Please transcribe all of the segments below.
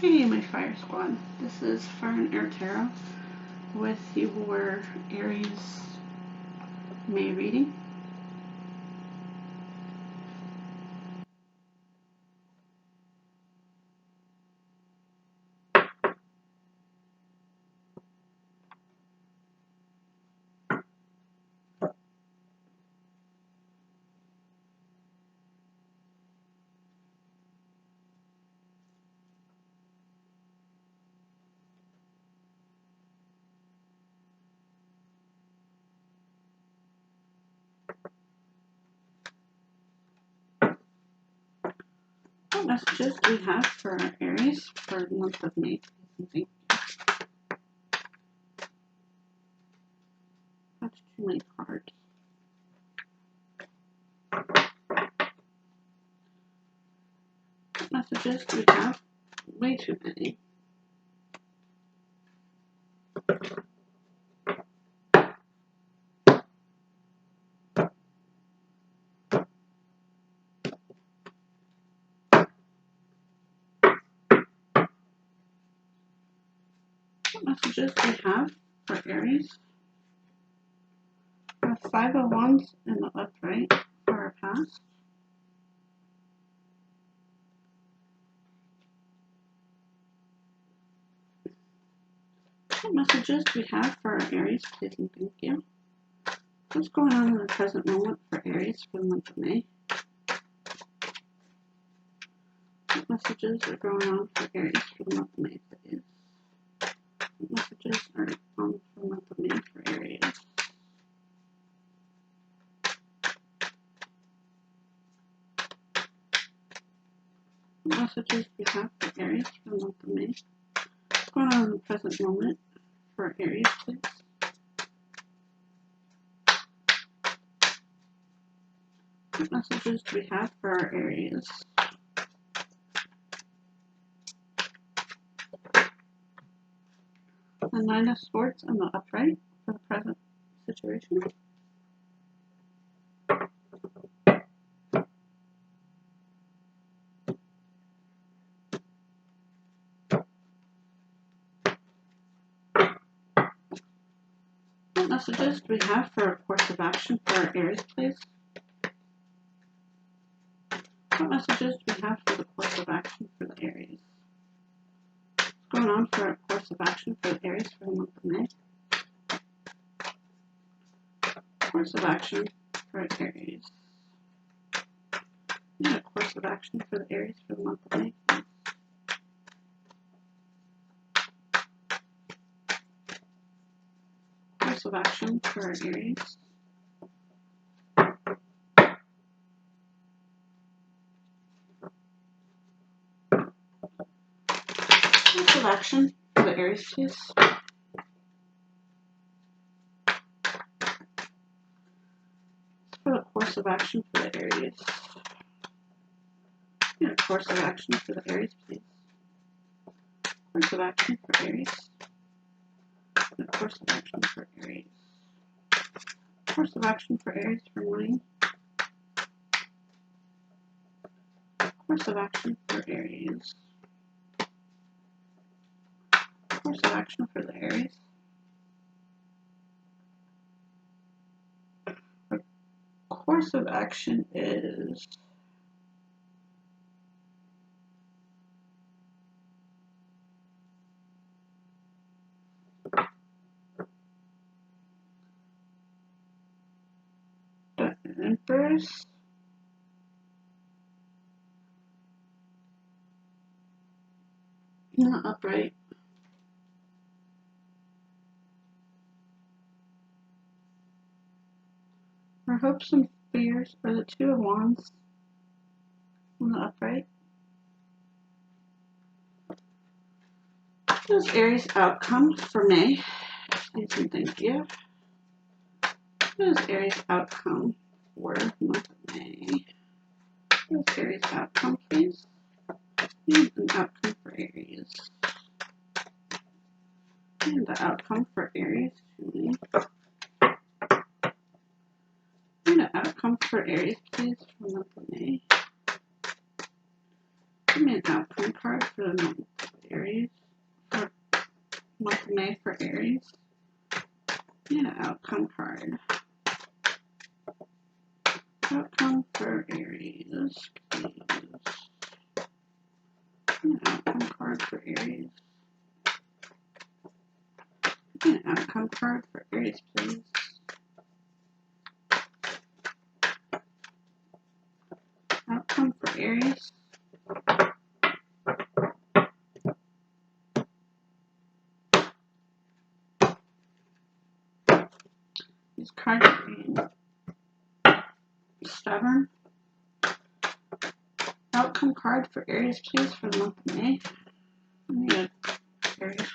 Hey, my fire squad. This is Fire and Air Tarot with your Aries May reading. What messages do we have for Aries for the month of May? That's too many cards. What messages do we have? Way too many. What messages do we have for Aries? We have Five of Wands in the upright for our past. What messages do we have for our Aries, please and thank you? What's going on in the present moment for Aries for the month of May? What messages are going on for Aries for the month of May, please? What messages are on for the month of May for Aries? What messages do we have for Aries for the month of May? What's going on in the present moment for Aries, please? What messages do we have for our Aries? The Nine of Swords and the upright for the present situation. What messages do we have for a course of action for our Aries, please? What messages do we have for the course of action for the Aries? What's going on for a course of action for the Aries for the month of May? Course of action for Aries. Yeah, a course of action for the Aries for the month of May. Course of action for our Aries. Course of action for the Aries, please. For the course of action for the Aries. Yeah, course of action for the Aries, please. Course of action for Aries. The course of action for Aries. Course of action for Aries for morning. Course of action for Aries. Course of action for the Aries. The course of action is the Empress. Not upright. Our hopes and fears are the Two of Wands on the upright. What is Aries' outcome for May? Please and thank you. What is Aries' outcome for the month of May? What is Aries' outcome, please? And an outcome for Aries. And the outcome for Aries to me. And an outcome for Aries, please, for the month of May. Give me an outcome card for the month, please. Aries for month of May for Aries. And an outcome card. Outcome for Aries, please. An outcome card for Aries. An outcome card for Aries, please. Outcome for Aries. These cards are being stubborn. Outcome card for Aries, please, for the month of May. I need a Aries.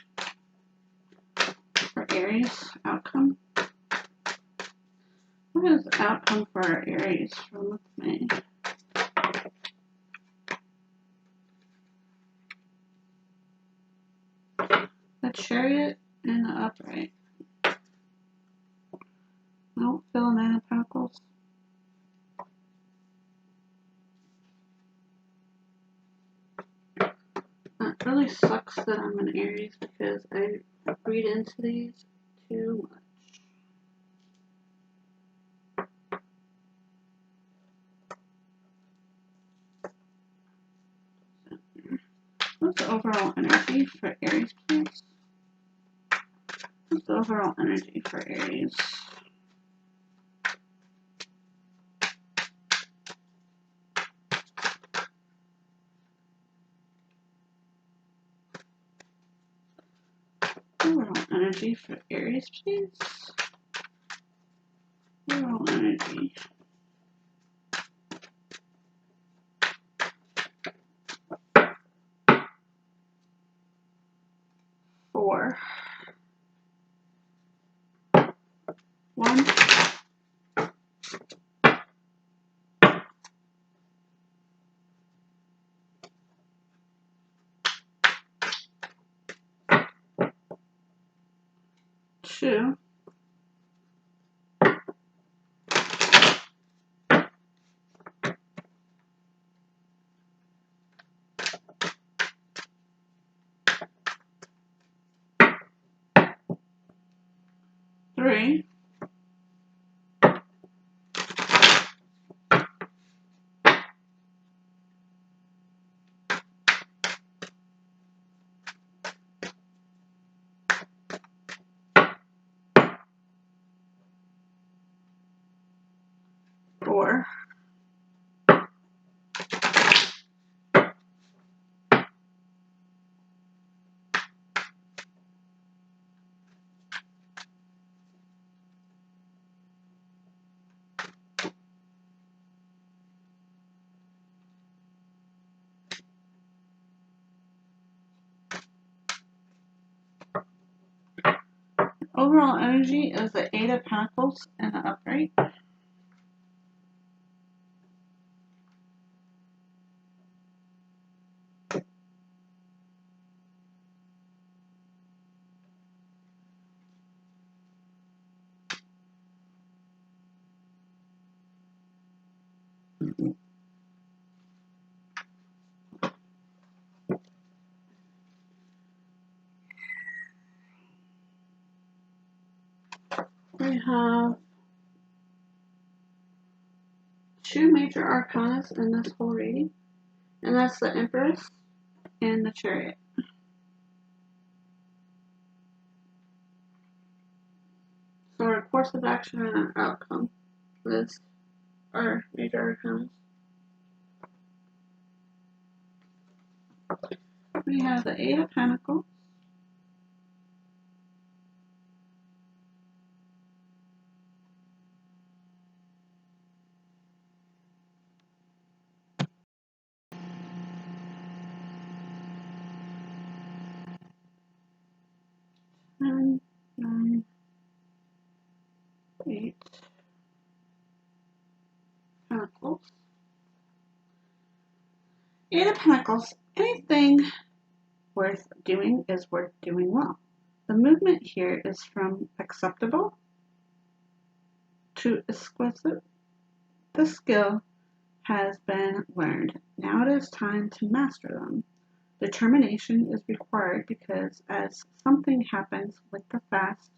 For Aries, outcome. What is the outcome for our Aries for the month of May? The Chariot and the Upright. Nope, still a Nine of Pentacles. It really sucks that I'm an Aries because I read into these too much. What's the overall energy for Aries, please? What's the overall energy for Aries? Overall energy for Aries, please. Overall energy. Four. 1. 2. 3. 4. 4. Overall energy is the Eight of Pentacles and the Upright. We have 2 major arcanas in this whole reading, and that's the Empress and the Chariot. So our course of action and our outcome is our major arcanas. We have the Eight of Pentacles, and 9, 8 Pentacles. Eight of Pentacles. Anything worth doing is worth doing well. The movement here is from acceptable to exquisite. The skill has been learned. Now it is time to master them. Determination is required because as something happens with the fast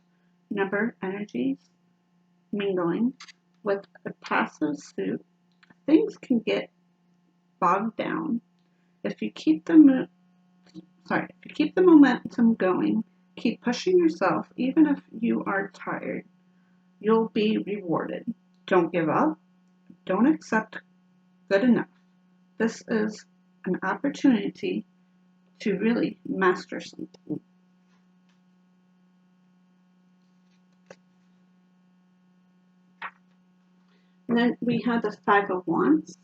number energies mingling with a passive suit, things can get bogged down. If you keep the momentum going, keep pushing yourself, even if you are tired, you'll be rewarded. Don't give up. Don't accept good enough. This is an opportunity to really master something. And then we have the Five of Wands.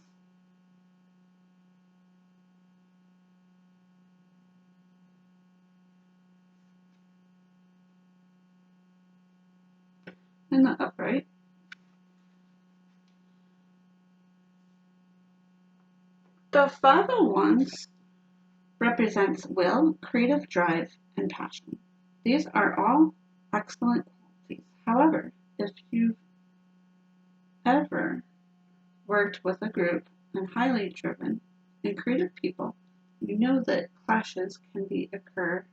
And the Upright. The Five of Wands represents will, creative drive, and passion. These are all excellent qualities. However, if you've ever worked with a group and highly driven and creative people, you know that clashes can occur.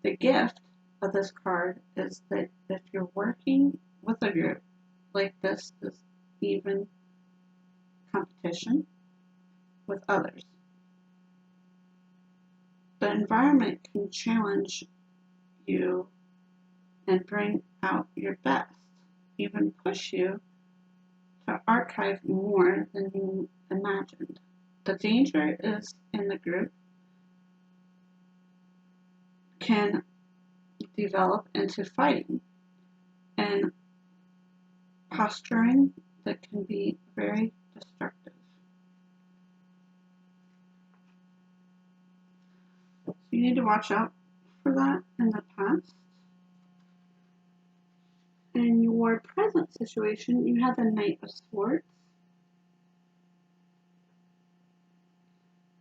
The gift of this card is that if you're working with a group like this is even competition with others. The environment can challenge you and bring out your best, even push you to archive more than you imagined. The danger is in the group can develop into fighting and posturing that can be very destructive. So you need to watch out for that in the past. In your present situation, you have the Knight of Swords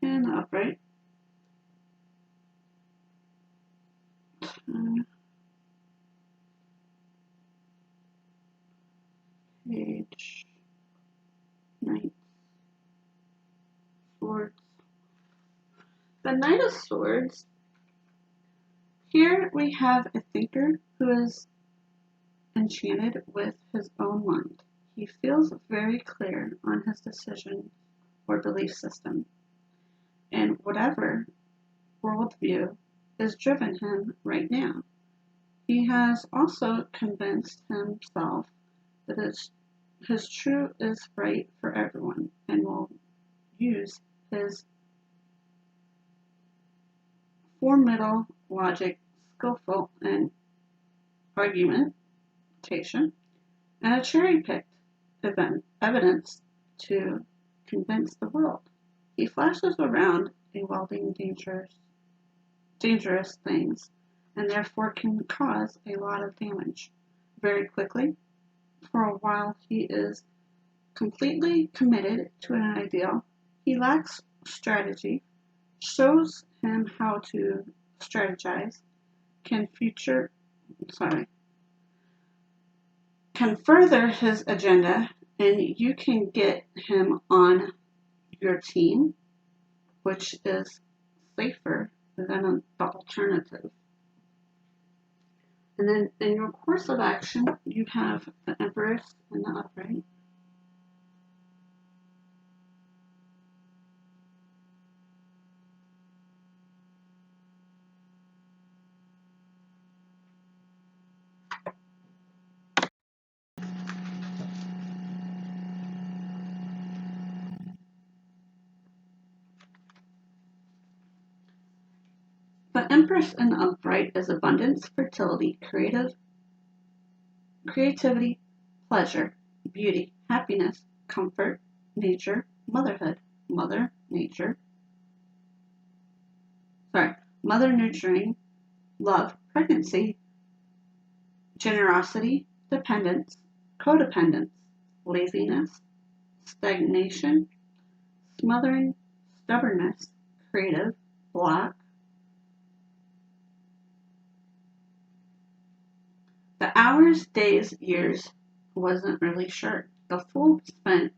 and the Upright. Page, Knight, Swords. The Knight of Swords, here we have a thinker who is enchanted with his own mind. He feels very clear on his decision or belief system, and whatever worldview is driven him right now. He has also convinced himself that his truth is right for everyone and will use his formidable logic, skillful and argumentation, and a cherry-picked evidence to convince the world. He flashes around involving dangerous things and therefore can cause a lot of damage very quickly. For a while, he is completely committed to an ideal. He lacks strategy, shows him how to strategize, can further his agenda, and you can get him on your team, which is safer than the alternative. And then in your course of action, you have the Empress and the Upright. The Empress and the Upright is abundance, fertility, creativity, pleasure, beauty, happiness, comfort, nature, motherhood, mother nurturing, love, pregnancy, generosity, dependence, codependence, laziness, stagnation, smothering, stubbornness, creative, block. The hours, days, years wasn't really sure. The Fool spent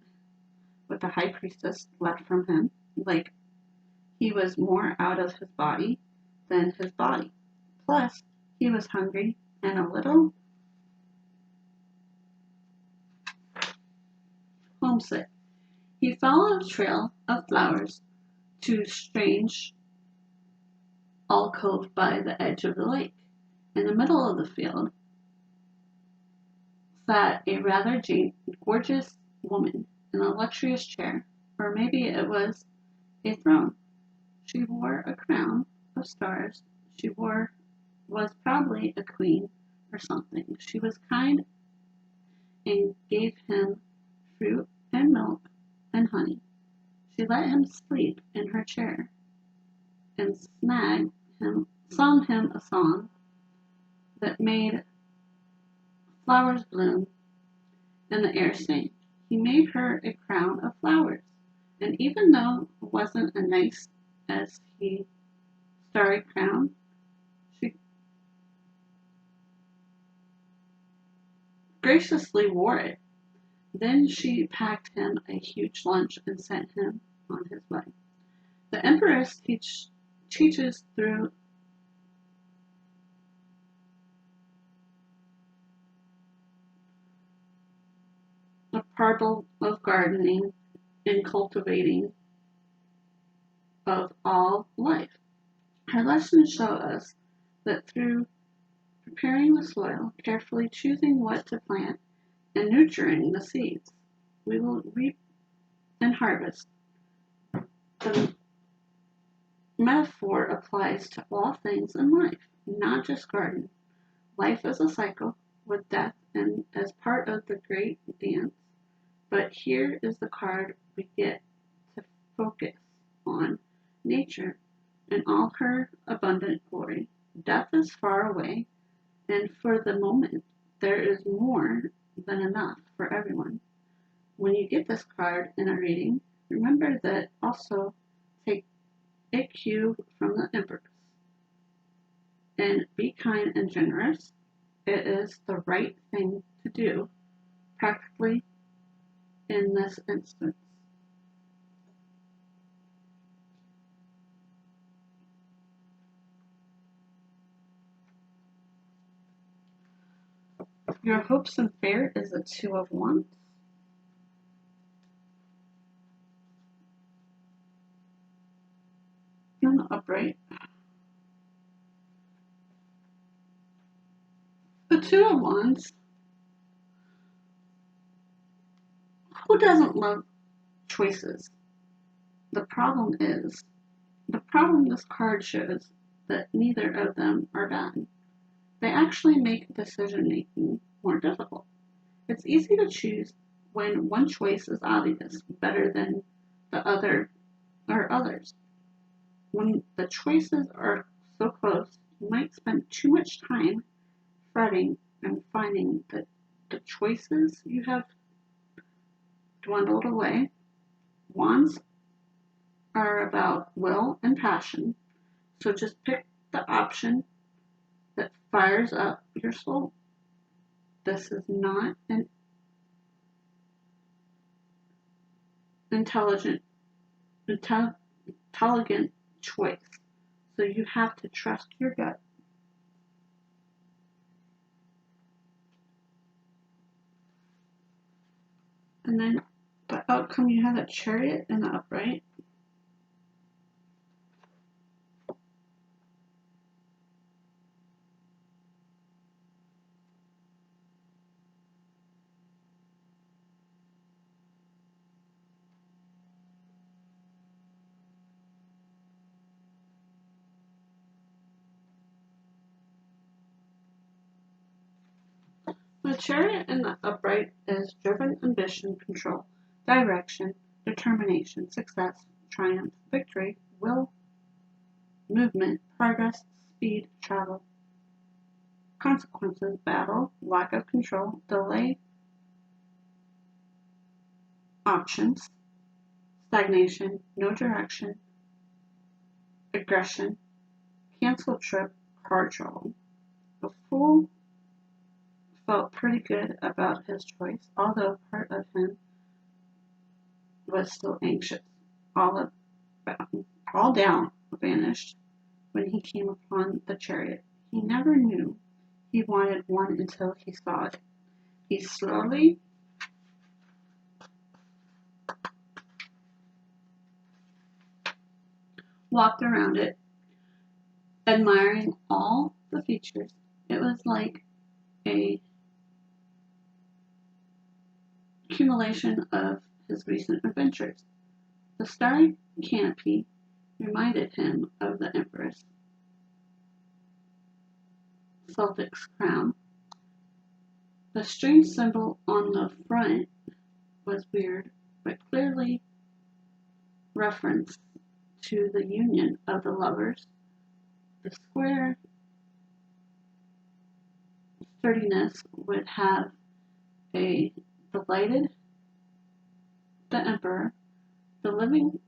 with the High Priestess left from him. Like, he was more out of his body than his body. Plus, he was hungry and a little homesick. He followed a trail of flowers to a strange alcove by the edge of the lake. In the middle of the field sat a rather gorgeous woman in a luxurious chair, or maybe it was a throne. She wore a crown of stars. She was probably a queen or something. She was kind and gave him fruit and milk and honey. She let him sleep in her chair and sung him a song that made flowers bloom and the air sing. He made her a crown of flowers, and even though it wasn't as nice as his starry crown, she graciously wore it. Then she packed him a huge lunch and sent him on his way. The Empress teaches through a parable of gardening and cultivating of all life. Her lessons show us that through preparing the soil, carefully choosing what to plant, and nurturing the seeds, we will reap and harvest. The metaphor applies to all things in life, not just garden. Life is a cycle with death and as part of the great dance. But here is the card we get to focus on nature in all her abundant glory. Death is far away, and for the moment, there is more than enough for everyone. When you get this card in a reading, remember that also take a cue from the Empress and be kind and generous. It is the right thing to do, practically in this instance. Your hopes and fear is the Two of Wands. And the Upright. The Two of Wands. Who doesn't love choices? The problem this card shows that neither of them are bad. They actually make decision making more difficult. It's easy to choose when one choice is obvious, better than the other or others. When the choices are so close, you might spend too much time fretting and finding that the choices you have dwindled away. Wands are about will and passion, so just pick the option that fires up your soul. This is not an intelligent choice, so you have to trust your gut. And then the outcome, you have a Chariot and the Upright. The Chariot and the Upright is driven, ambition, control, direction, determination, success, triumph, victory, will, movement, progress, speed, travel, consequences, battle, lack of control, delay, options, stagnation, no direction, aggression, cancel trip, car trouble. The Fool felt pretty good about his choice, although part of him was still anxious. All all doubt vanished when he came upon the chariot. He never knew he wanted one until he saw it. He slowly walked around it, admiring all the features. It was like a accumulation of his recent adventures. The starry canopy reminded him of the Empress Celtic's crown. The strange symbol on the front was weird, but clearly referenced to the union of the lovers. The square sturdiness would have delighted the emperor. The living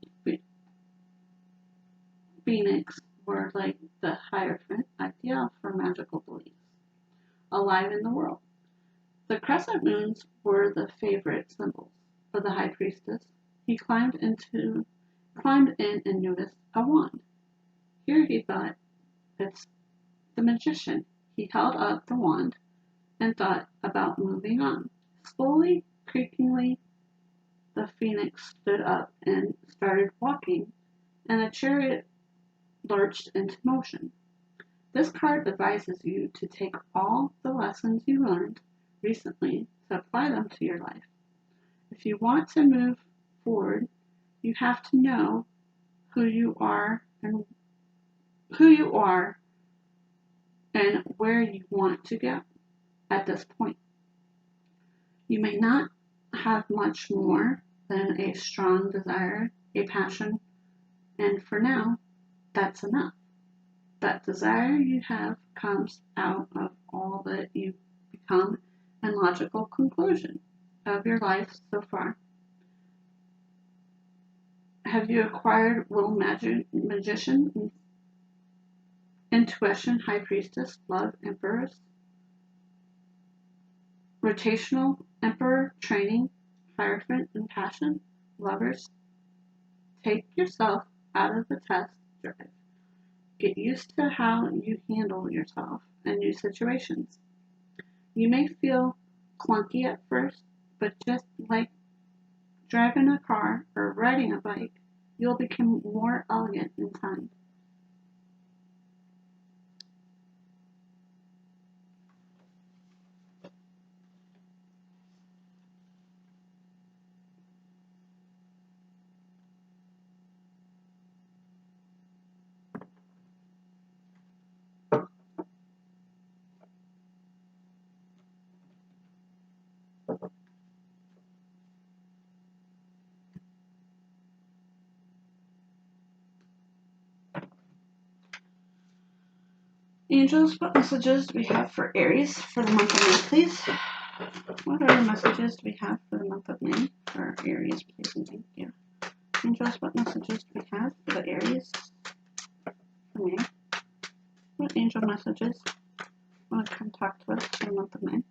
phoenix were like the Hierophant, ideal for magical beliefs, alive in the world. The crescent moons were the favorite symbols of the high priestess. He climbed in and noticed a wand. Here he thought, it's the magician. He held up the wand and thought about moving on. Slowly, creakingly, the phoenix stood up and started walking, and the chariot lurched into motion. This card advises you to take all the lessons you learned recently to apply them to your life. If you want to move forward, you have to know who you are and where you want to go at this point. You may not have much more than a strong desire, a passion, and for now, that's enough. That desire you have comes out of all that you've become and logical conclusion of your life so far. Have you acquired little magician, intuition, high priestess, love, empress, rotational, emperor, training, hierophant, and passion, lovers? Take yourself out of the test drive. Get used to how you handle yourself in new situations. You may feel clunky at first, but just like driving a car or riding a bike, you'll become more elegant in time. Angels, what messages do we have for Aries for the month of May, please? What other messages do we have for the month of May for Aries, please, and thank you. Angels, what messages do we have for the Aries for May? What angel messages want to come talk to us for the month of May?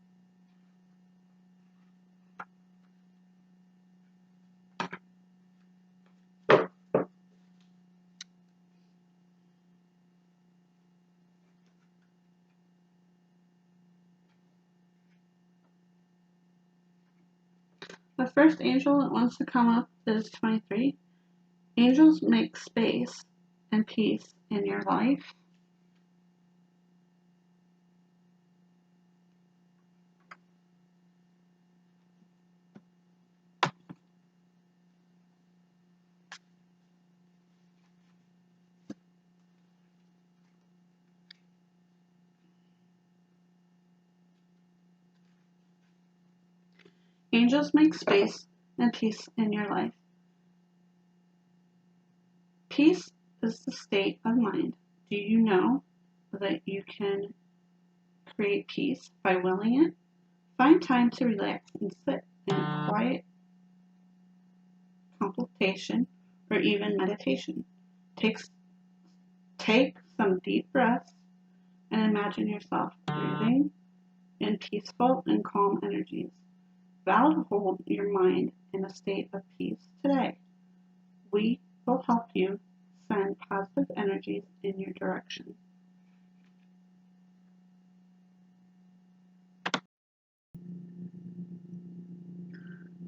The first angel that wants to come up is 23. Angels make space and peace in your life. Angels make space and peace in your life. Peace is the state of mind. Do you know that you can create peace by willing it? Find time to relax and sit in quiet contemplation or even meditation. Take some deep breaths and imagine yourself breathing in peaceful and calm energies. Vow to hold your mind in a state of peace today. We will help you send positive energies in your direction.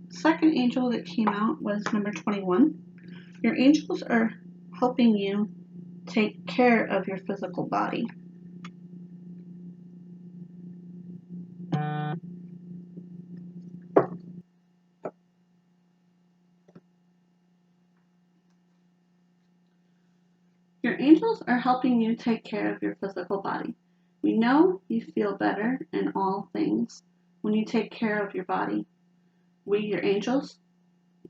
Second angel that came out was number 21. Your angels are helping you take care of your physical body. Your angels are helping you take care of your physical body. We know you feel better in all things when you take care of your body. We, your angels,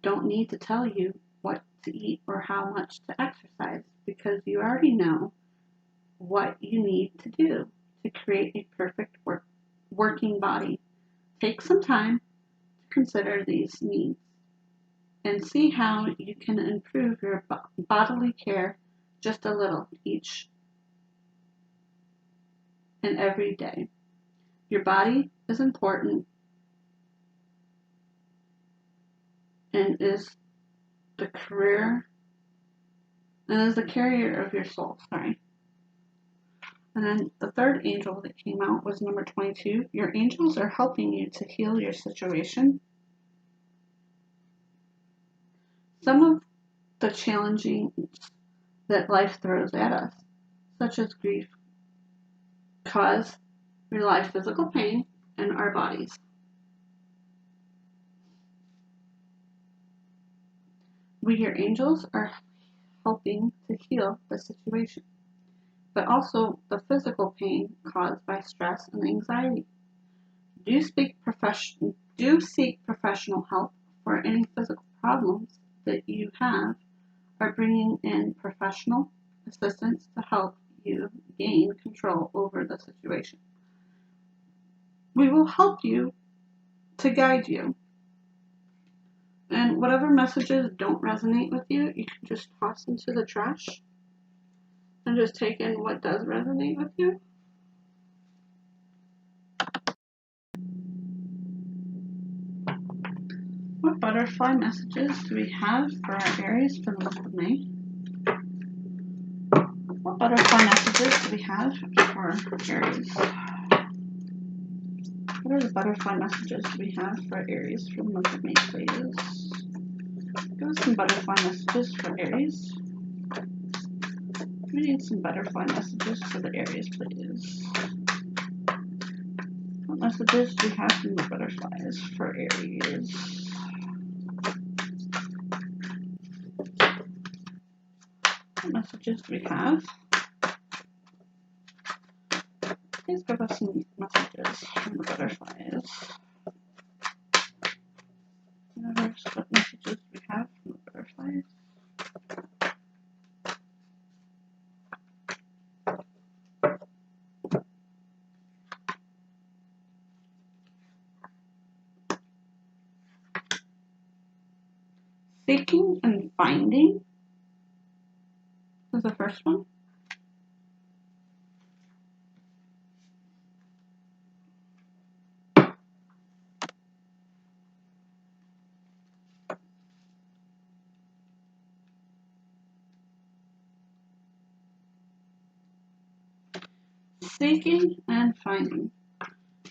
don't need to tell you what to eat or how much to exercise because you already know what you need to do to create a perfect working body. Take some time to consider these needs and see how you can improve your bodily care just a little each and every day. Your body is important and is the carrier of your soul. And then the third angel that came out was number 22. Your angels are helping you to heal your situation. Some of the challenges that life throws at us, such as grief, cause rely physical pain in our bodies. We, your angels, are helping to heal the situation, but also the physical pain caused by stress and anxiety. Do seek professional help for any physical problems that you have, or bringing in professional assistance to help you gain control over the situation. We will help you to guide you. And whatever messages don't resonate with you, you can just toss into the trash and just take in what does resonate with you. What butterfly messages do we have for our Aries for the month of May? What butterfly messages do we have for Aries? What are the butterfly messages do we have for Aries for the month of May, please? Give us some butterfly messages for Aries. We need some butterfly messages for the Aries, please. What messages do we have from the butterflies for Aries? What messages do we have? Please give us some messages from the butterflies. Universe, what messages do we have from the butterflies? Seeking and finding is the first one. Seeking and finding.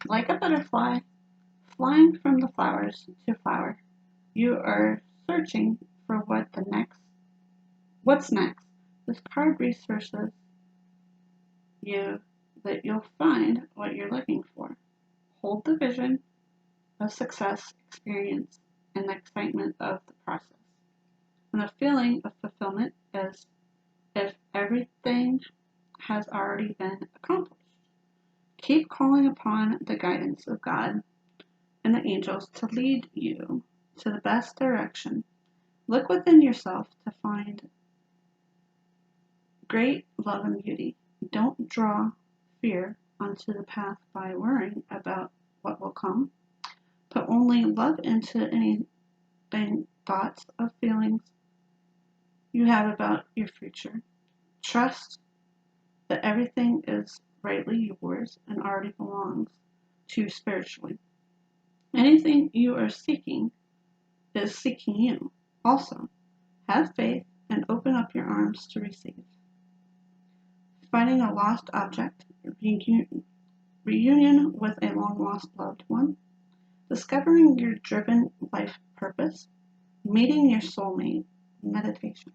Like a butterfly, flying from the flowers to flower, you are searching for what's next. This card resources you that you'll find what you're looking for. Hold the vision of success, experience, and the excitement of the process. And the feeling of fulfillment is if everything has already been accomplished. Keep calling upon the guidance of God and the angels to lead you to the best direction. Look within yourself to find great love and beauty. Don't draw fear onto the path by worrying about what will come. Put only love into anything, thoughts of feelings you have about your future. Trust that everything is rightly yours and already belongs to you spiritually. Anything you are seeking is seeking you. Also, have faith and open up your arms to receive. Finding a lost object, reunion with a long-lost loved one, discovering your driven life purpose, meeting your soulmate, meditation.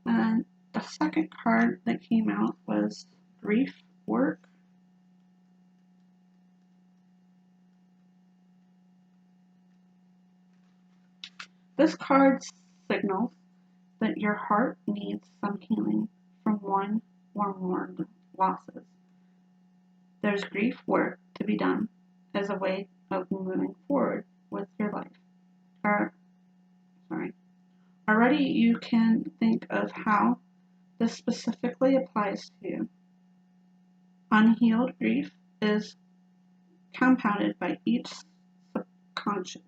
And the second card that came out was Grief Work. This card signals that your heart needs some healing from one or more losses. There's grief work to be done as a way of moving forward with your life. Already you can think of how this specifically applies to you. Unhealed grief is compounded by each subconscious.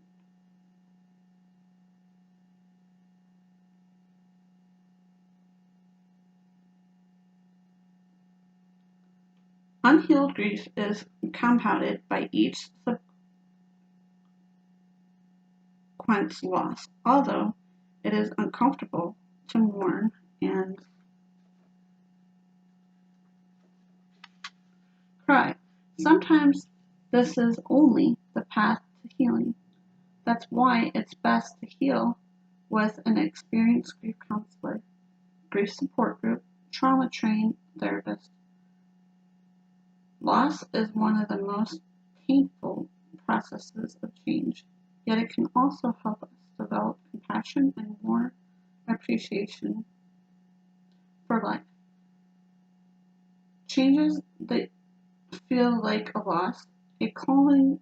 Unhealed grief is compounded by each subsequent loss, although it is uncomfortable to mourn and cry. Sometimes this is only the path to healing. That's why it's best to heal with an experienced grief counselor, grief support group, trauma-trained therapist. Loss is one of the most painful processes of change, yet it can also help us develop compassion and more appreciation for life. Changes that feel like a loss, a calling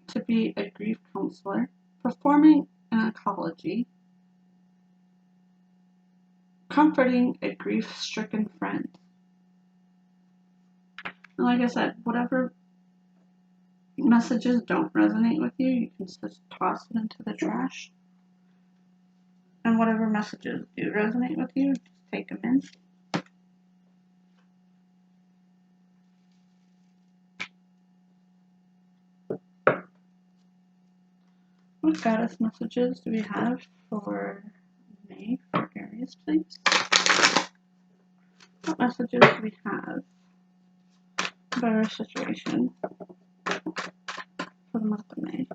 to be a grief counselor, performing an Acalling, comforting a grief-stricken friend. And like I said, whatever messages don't resonate with you, you can just toss it into the trash. And whatever messages do resonate with you, just take them in. What goddess messages do we have for May for Aries, please? What messages do we have about our situation for the month of May?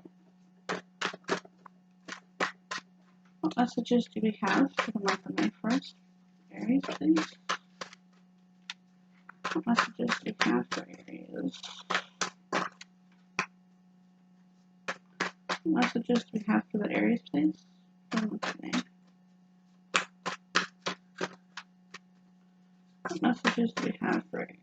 What messages do we have for the month of May for us? Aries, please. What messages do we have for Aries? What messages do we have for the Aries, please? For the month of May. What messages do we have for Aries?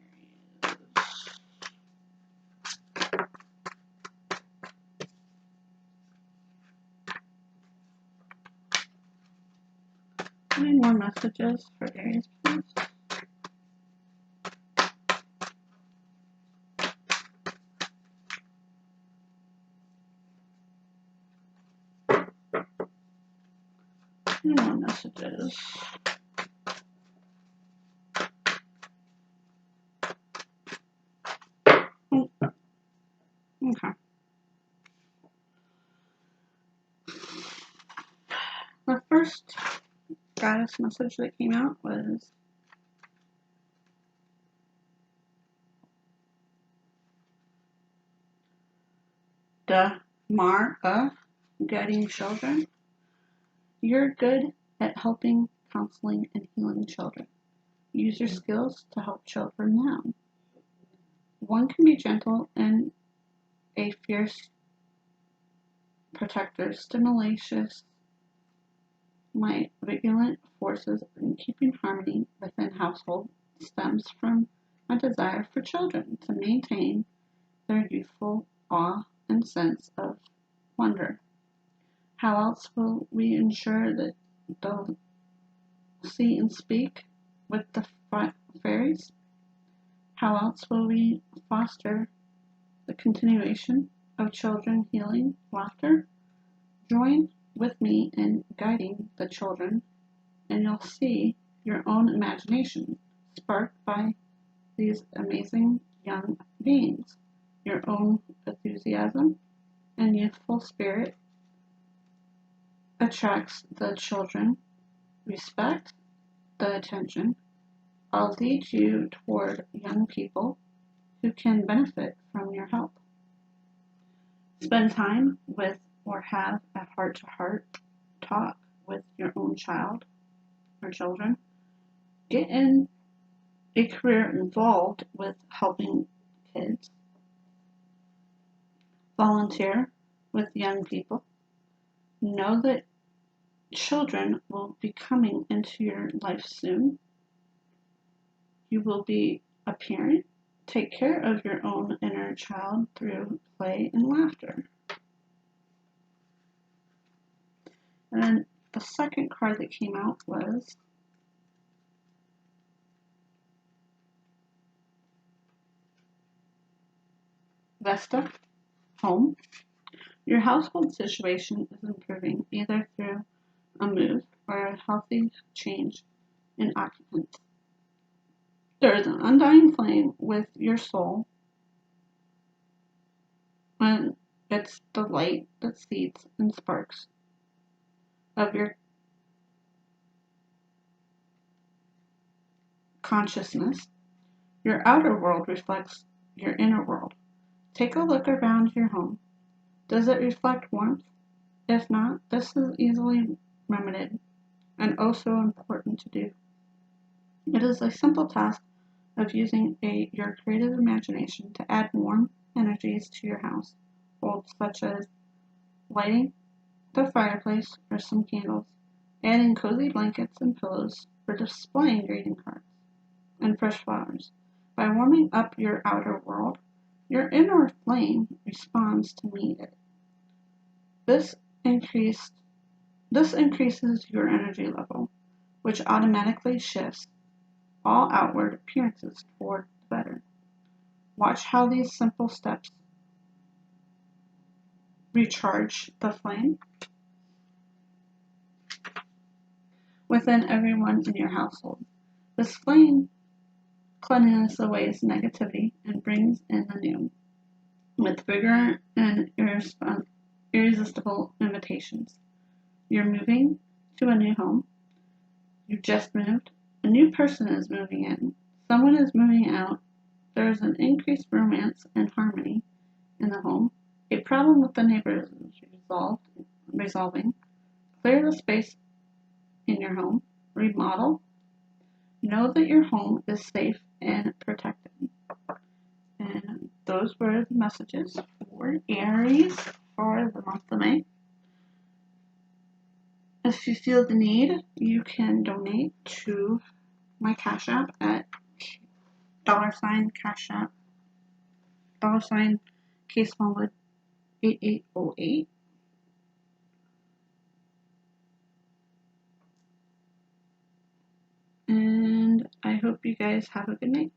Any more messages for Aries, please? Any more messages? Okay. The first goddess message that came out was DAMARA, guiding children. You're good at helping, counseling, and healing children. Use your skills to help children now. One can be gentle and a fierce protector, stimulacious, my vigilant forces in keeping harmony within household stems from a desire for children to maintain their youthful awe and sense of wonder. How else will we ensure that they'll see and speak with the fairies? How else will we foster the continuation of children healing laughter? Join with me in guiding the children, and you'll see your own imagination sparked by these amazing young beings. Your own enthusiasm and youthful spirit attracts the children, respect the attention. I'll lead you toward young people who can benefit from your help. Spend time with or have a heart-to-heart talk with your own child or children. Get in a career involved with helping kids. Volunteer with young people. Know that children will be coming into your life soon. You will be a parent. Take care of your own inner child through play and laughter. And then the second card that came out was Vesta, home. Your household situation is improving either through a move or a healthy change in occupants. There is an undying flame with your soul, and it's the light that seeds and sparks of your consciousness. Your outer world reflects your inner world. Take a look around your home. Does it reflect warmth? If not, this is easily remedied and also important to do. It is a simple task of using your creative imagination to add warm energies to your house, such as lighting the fireplace or some candles, adding cozy blankets and pillows, or displaying greeting cards and fresh flowers. By warming up your outer world, your inner flame responds to meet it. This increases your energy level, which automatically shifts all outward appearances toward the better. Watch how these simple steps recharge the flame within everyone in your household. This flame cleanliness aways negativity and brings in the new, with vigor and irresistible invitations. You're moving to a new home. You just moved. A new person is moving in. Someone is moving out. There is an increased romance and harmony in the home. A problem with the neighbors is resolving. Clear the space in your home. Remodel. Know that your home is safe and protected. And those were the messages for Aries for the month of May. If you feel the need, you can donate to my Cash App at $Cash App, $K Smallwood 8808. And I hope you guys have a good night.